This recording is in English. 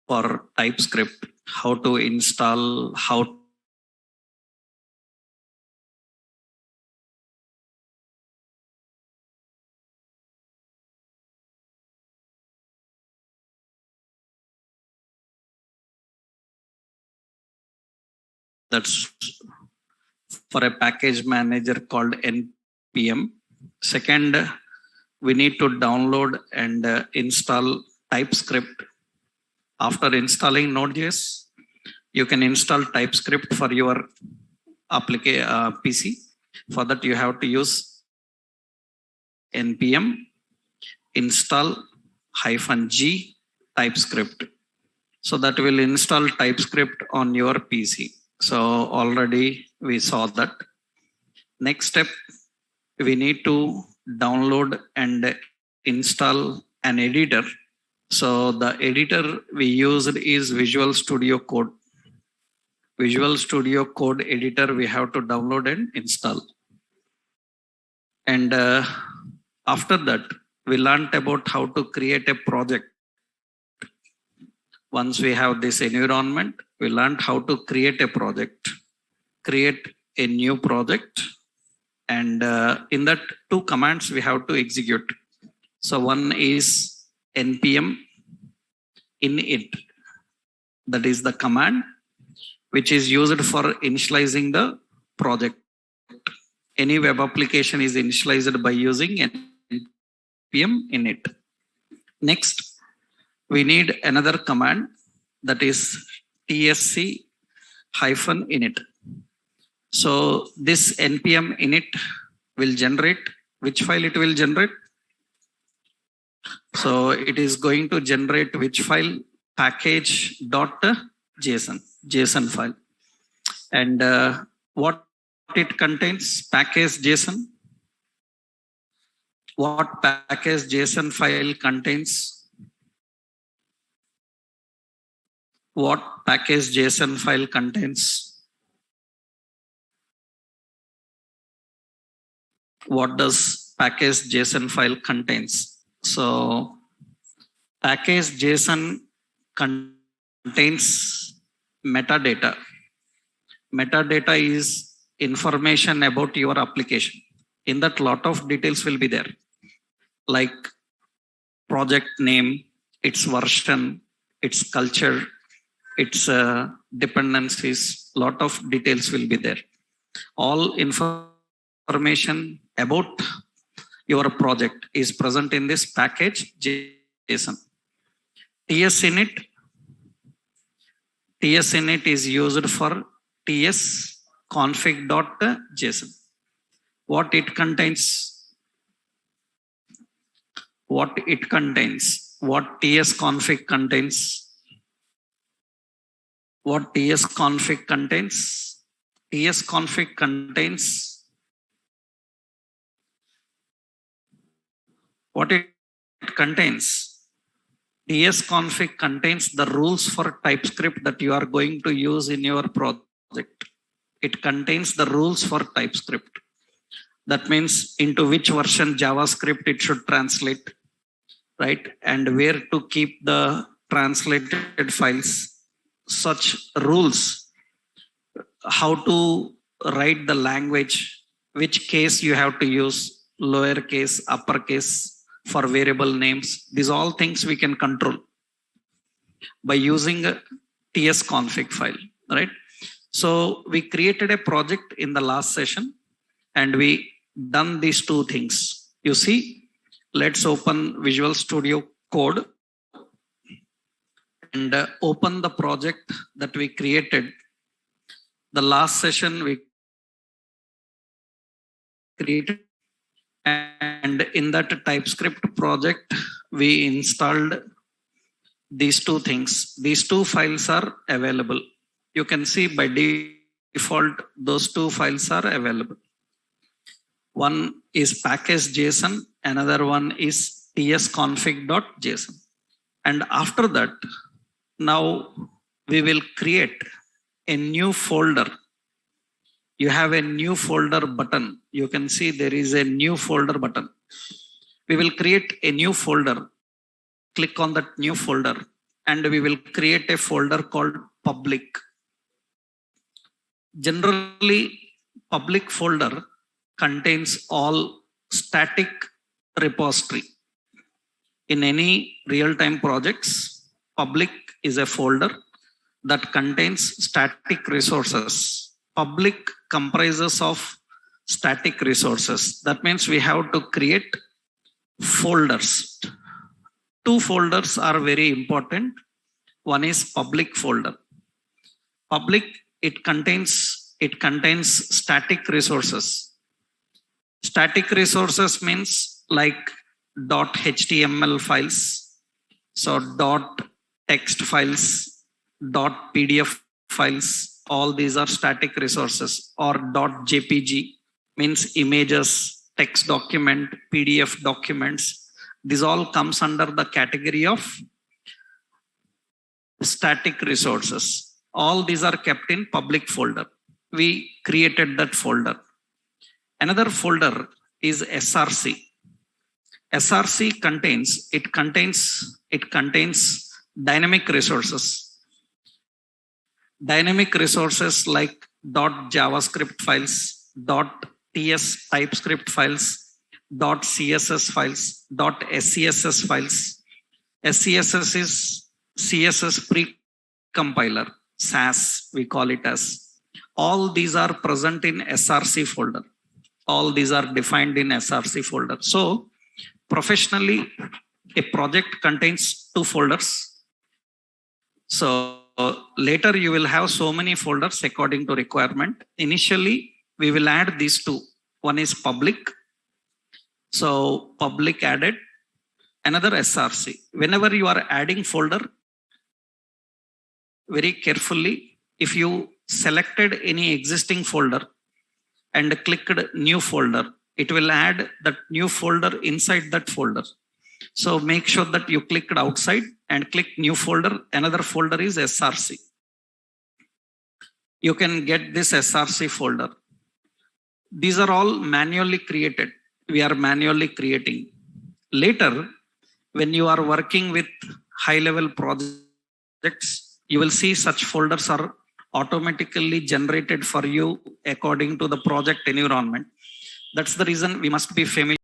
for TypeScript, how to install, how that's for a package manager called npm. Second, we need to download and install TypeScript. After installing Node.js, you can install TypeScript for your PC. For that, you have to use npm install -g TypeScript. So that will install TypeScript on your PC. So already we saw that. Next step, we need to download and install an editor. So the editor we used is Visual Studio Code. Visual Studio Code editor we have to download and install. And after that, we learned about how to create a project. Once we have this environment, we learned how to create a project, create a new project. And in that, 2 commands we have to execute. So one is npm init. That is the command which is used for initializing the project. Any web application is initialized by using npm init. Next, we need another command, that is tsc-init. So this npm init will generate, which file it will generate? So it is going to generate which file? Package.json file. And what it contains? Package.json. What package.json file contains? What package.json file contains? What does package.json file contains? So package.json contains metadata. Metadata is information about your application. In that, lot of details will be there, like project name, its version, its culture, its dependencies, lot of details will be there. All information about your project is present in this package JSON. TS-init is used for tsconfig.json. What it contains? What tsconfig contains? What tsconfig contains? Tsconfig contains what it contains. Tsconfig contains the rules for TypeScript that you are going to use in your project. It contains the rules for TypeScript. That means into which version JavaScript it should translate, right? And where to keep the translated files. Such rules, how to write the language, which case you have to use, lowercase, uppercase for variable names. These all things we can control by using a tsconfig file, right? So we created a project in the last session and we done these 2 things. You see, let's open Visual Studio Code and open the project that we created. The last session we created, and in that TypeScript project, we installed these 2 things. These 2 files are available. You can see by default, those 2 files are available. One is package.json, another one is tsconfig.json. And after that, now we will create a new folder. You have a new folder button. You can see there is a new folder button. We will create a new folder. Click on that new folder and we will create a folder called public. Generally, public folder contains all static repository. In any real-time projects, public is a folder that contains static resources. Public comprises of static resources. That means we have to create folders. Two folders are very important. One is public folder. Public, it contains static resources. Static resources means like .html files, so .text files, .pdf files, all these are static resources, or .jpg means images, text document, PDF documents. This all comes under the category of static resources. All these are kept in public folder. We created that folder. Another folder is SRC. SRC contains dynamic resources. Dynamic resources like .javascript files, .ts TypeScript files, .css files, .scss files. SCSS is CSS pre-compiler, SAS we call it as. All these are present in SRC folder. All these are defined in SRC folder. So professionally, a project contains two folders. So later you will have so many folders according to requirement. Initially, we will add these two. One is public. So public added. Another SRC. Whenever you are adding folder, very carefully, if you selected any existing folder and clicked new folder, it will add that new folder inside that folder. So make sure that you clicked outside and click new folder. Another folder is SRC. You can get this SRC folder. These are all manually created. We are manually creating. Later, when you are working with high-level projects, you will see such folders are automatically generated for you according to the project environment. That's the reason we must be familiar